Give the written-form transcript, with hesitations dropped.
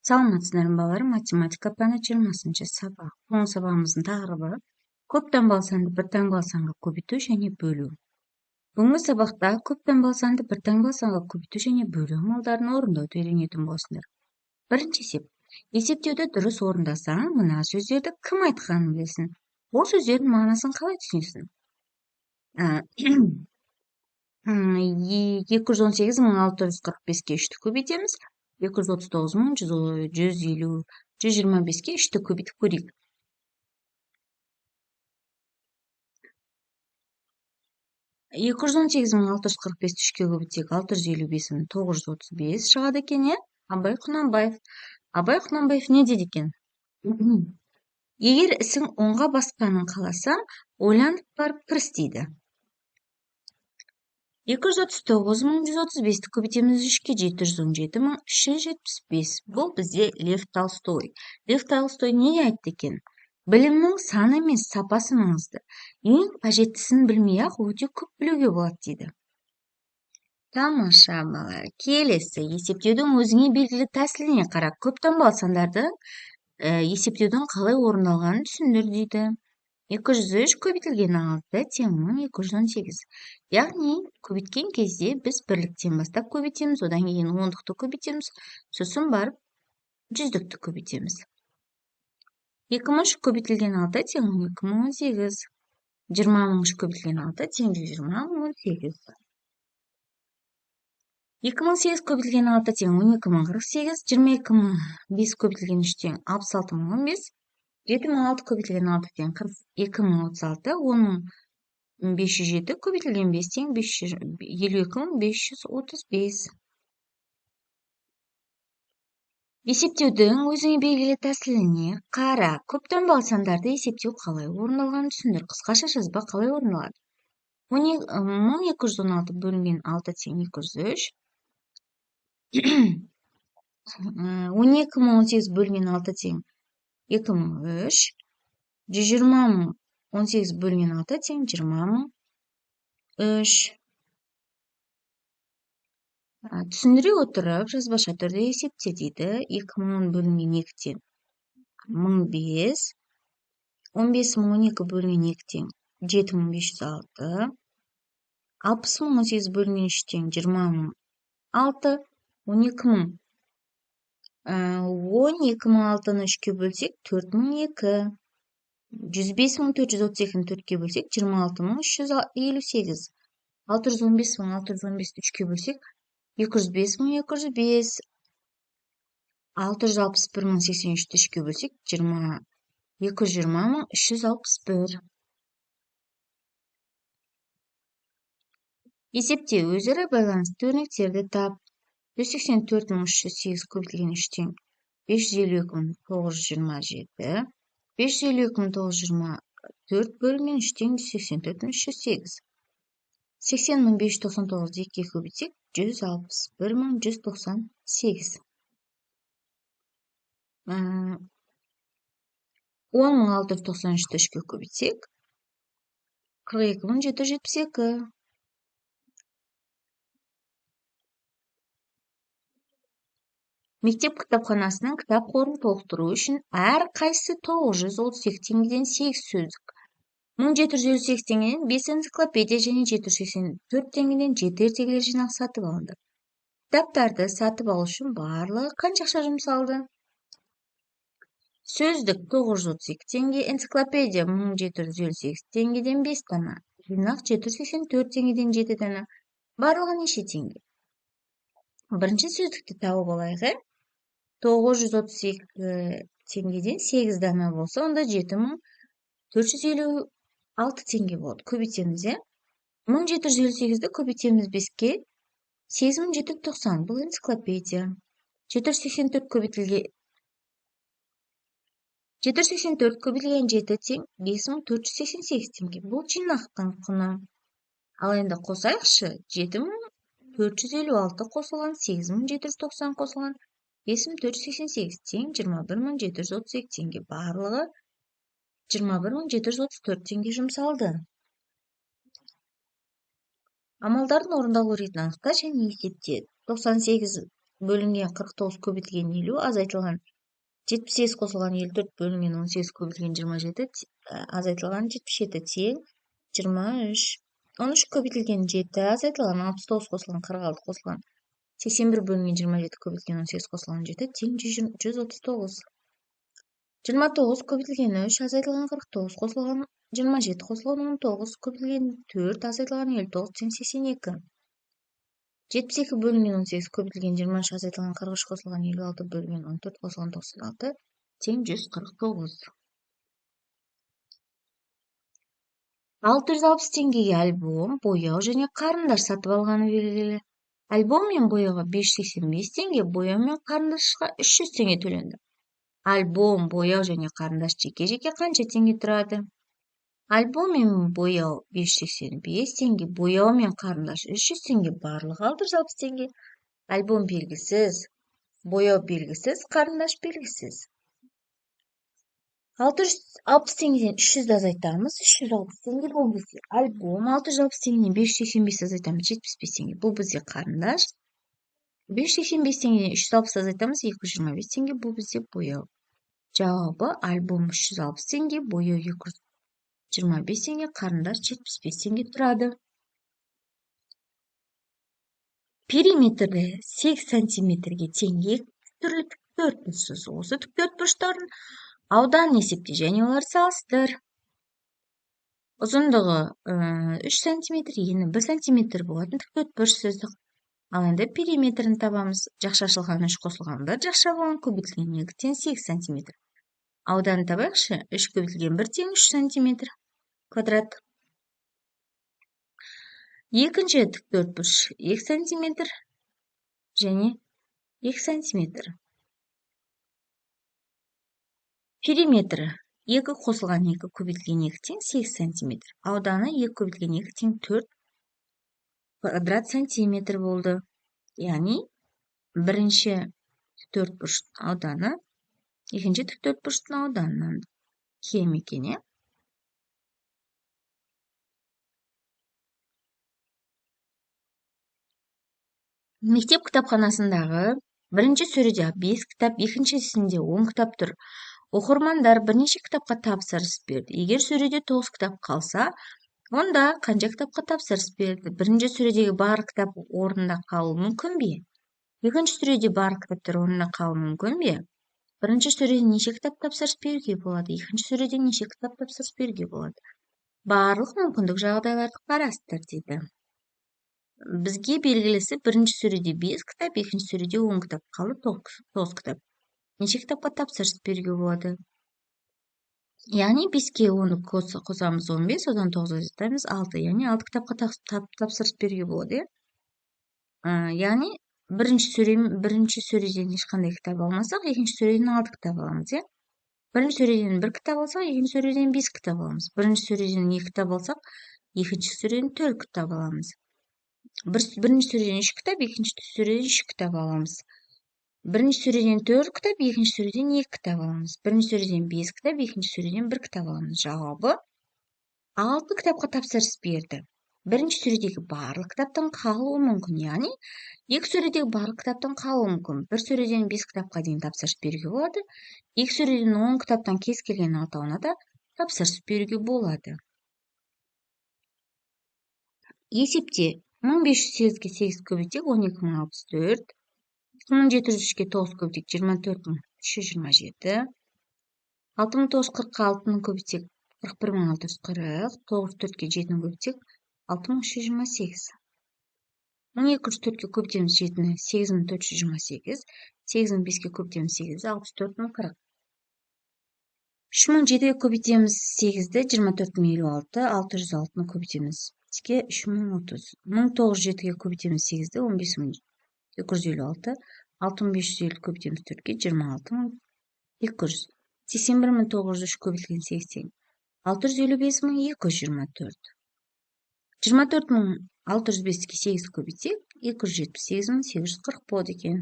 Саламатсыздарбы балдар, математика пәні 20 сабақ. Бұл сабағымыздың тақырыбы көп таңбалы санды бір таңбалы санға көбейту және бөлу. Бүгінгі сабақта көп таңбалы санды бір таңбалы санға көбейту және бөлу амалдарын орындауды үйренетін боласыңдар. Бірінші есеп. Есептеуді дұрыс орындасаң, мына сөздерді кім айтқанын білесің. Ол сөздердің мағынасын қалай түсінесің? 218.645-ке 3-ті көбейтеміз. 239.125-ке 3-ті көбейтіп көрейік. 218.645-ті 3-ке көбейтсек 655.935 шығады екен, е? Абай Құнанбаев не дейді екен? Егер ісің оңға басқанын қаласаң, ойланып барып кіріс дейді. 239.135-ті көбейтеміз 3-ке 717.375. Бұл бізде Лев Толстой. Лев Толстой не айтты екен? Білімнің саны емес, сапасы маңызды. Ең қажеттісін білмей-ақ өте көп білуге болады дейді. Тамаша балалар. Келесі есептеудің өзіңе белгілі тәсіліне қара. Көп таңбалы сандарды есептеудің қалай орындалғанын түсіндір дейді. 203 көбейтілген 6 тең 1218. Яғни көбейткен кезде біз бірліктен бастап көбейтеміз, одан кейін ондықты көбейтеміз, сосын барып жүздікті көбейтеміз. 2003 көбейтілген 6 тең 12018. 20.000 көбейтілген 6 тең 120.018. 2008 көбейтілген 6 тең 12.048. 22.005 көбейтілген 3 тең 66.015. 7.006 көбейтілген 6 тең 42.036. 10.507 көбейтілген 5 тең 52.535. Есептеудің өзіңе белгілі тәсіліне қара. Көп таңбалы сандарды есептеу қалай орындалғанын түсіндір. Қысқаша жазба қалай орындалады? 1216 бөлінген 6 тең 203. 12.018 бөлінген 6 тең 2003. 120.018 бөлінген 6 тең 20.003. Түсіндіре отырып, жазбаша түрде есепте дейді. 2010 бөлінген 2 тең 1005. 15.012 бөлінген 2 тең 7506. 60.018 бөлінген 3 тең 20.006. 12.000. 12.006-ны 3-ке бөлсек 4.002. 105.432-ні 4-ке бөлсек 26.358. 615.615-ті 3-ке бөлсек 205.205. 661.083-ті 3-ке бөлсек 220.361. Есепте өзара байланысты өрнектерді тап. 184.308 көбейтілген 3 тең 552.927. 552.924 бөлінген 3 тең 184.308. 80.599-ді 2-ке көбейтсек 161.198. 10.693-ті 3-ке көбейтсек 42.772. Мектеп кітапханасының кітап қорын толықтыру үшін әр қайсысы 932 теңгеден 8 сөздік, 1758 теңгеден 5 энциклопедия және 784 теңгеден 7 ертегілер жинағы сатып алынды. Кітаптарды сатып алу үшін барлығы қанша ақша жұмсалды? Сөздік 932 теңге, энциклопедия 1758 теңгеден 5 дана, жинақ 784 теңгеден 7 дана. Барлығы неше теңге? Бірінші сөздікті тауып алайық. 932 теңгеден 8 дана болса, онда 7456 теңге болады. Көбейтеміз, 1758-ді көбейтеміз 5-ке 8790. Бұл энциклопедия. 784 көбейтілген 7 тең 5488 теңге. Бұл жинақтың құны. Ал енді қосайықшы, 7456 қосылған, 8790 қосылған, 5488 тең 21732 теңге. Барлығы 21734 теңге жұмсалды. Амалдардың орындалу ретін анықта және есепте. 98 бөлінген 49 көбейтілген 50 азайтылған 78 қосылған 54 бөлінген 18 көбейтілген 27 азайтылған 77 тең 23. 13 көбейтілген 7 азайтылған 69 қосылған 46 қосылған 81 бөлінген 27 көбейтілген 18 қосылған 7 тең 139. 29 көбейтілген 3 азайтылған 49 қосылған 27 қосылған 19 көбейтілген 4 азайтылған 59 тең 82. 72 бөлінген 18 көбейтілген 23 азайтылған 43 қосылған 56 бөлінген 14 қосылған 96 тең 149. 660 теңгеге альбом, бояу және қарындаш сатып алғаны белгілі. Альбом мен бояуға 585 теңге, бояу мен қарындашқа 300 теңге төленді. Альбом, бояу және қарындаш жеке-жеке қанша теңге тұрады? Альбом мен бояу 585 теңге, бояу мен қарындаш 300 теңге, барлығы 660 теңге. Альбом белгісіз, бояу белгісіз, қарындаш белгісіз. 660 теңгеден 300 азайтамыз, 360 теңге бұл бізде альбом, 660 теңгеден 585 азайтамыз, 75 теңге бұл бізде қарындаш. 585 теңгеден 360 азайтамыз, 225 теңге бұл бізде бояу. Жауабы альбом 360 теңге, бояу 225 теңге, қарындаш 75 теңге тұрады. Периметрі 8 сантиметрге тең екі түрлі тікбұрышсыз. Осы тікбұрыштардың ауданын есепте және олар салыстыр. Ұзындығы 3 сантиметр, ені 1 сантиметр болатын тікбұрышсыздық. Ал енді периметрін табамыз. Жақша ашылған 3 қосылған 1, жақша болған көбейтілген 2 тең 8 сантиметр. Ауданын табайықшы. 3 көбейтілген 1 тең 3 сантиметр квадрат. Екінші тікбұрыш 2 сантиметр және 2 сантиметр. Периметрі 2 қосылған 2 көбейтілген 2 тең 8 сантиметр. Ауданы 2 көбейтілген 2 тең 4 квадрат сантиметр болды. Яғни бірінші тікбұрыштың ауданы екінші тікбұрыштың ауданынан кем екен, иә? Мектеп кітапханасындағы бірінші сөреде 5 кітап, екіншісінде 10 кітап тұр. Оқырмандар бірнеше кітапқа тапсырыс берді. Егер сөреде 9 кітап қалса, онда қанша кітапқа тапсырыс берді? Бірінші сөредегі бар кітап орнында қалуы мүмкін бе? Екінші сөреде бар кітаптар орнында қалуы мүмкін бе? Бірінші сөреде неше кітап тапсырыс беруге болады? Екінші сөреде неше кітап тапсырыс беруге болады? Барлық мүмкіндік жағдайларды қарастыр дейді. Бізге белгілісі бірінші сөреде 5 кітап, екінші сөреде 10 кітап қалды, 9 кітап. Неше кітапқа тапсырыс беруге болады? Яғни 5-ке 10-ды қосамыз 15, одан 9 азайтамыз 6. Яғни 6 кітапқа тапсырыс беруге болады. Яғни бірінші сөреден ешқандай кітап алмасақ, екінші сөреден 6 кітап аламыз, иә? Бірінші сөреден 1 кітап алсақ, екінші сөреден 5 кітап аламыз. Бірінші сөреден 2 кітап алсақ, екінші сөреден 4 кітап аламыз. Бірінші сөреден 3 кітап, екінші сөреден 3 кітап аламыз. Бірінші сөреден 4 кітап, екінші сөреден 2 кітап аламыз. Бірінші сөреден 5 кітап, екінші сөреден 1 кітап аламыз. Жауабы 6 кітапқа тапсырыс берді. Бірінші сөредегі барлық кітаптың қалуы мүмкін, яғни екі сөредегі барлық кітаптың қалуы мүмкін. Бір сөреден 5 кітапқа дейін тапсырыс беруге болады. Екі сөреден 10 кітаптан кез келген алтауына да тапсырыс беруге болады. Есепте 1508-ге 8 көбейтсек 12064, 1703-ге 9 көбейтсек 24327, 6946-ны көбейтсек 41640, 94-ге 7-ні көбейтсек 6328. 1204-ге көбейтеміз 7-ні 8428, 85-ге көбейтеміз 8-ді 6440. 3007-ге көбейтеміз 8-ді 24056, 606-ны көбейтеміз 3030. 1907-ге көбейтеміз 8-ді 15256, 6550 көбейтеміз 4-ге 26200. 81903 көбейтілген 8 655224. 24605-ге 8 көбейтсек 278840 болады екен.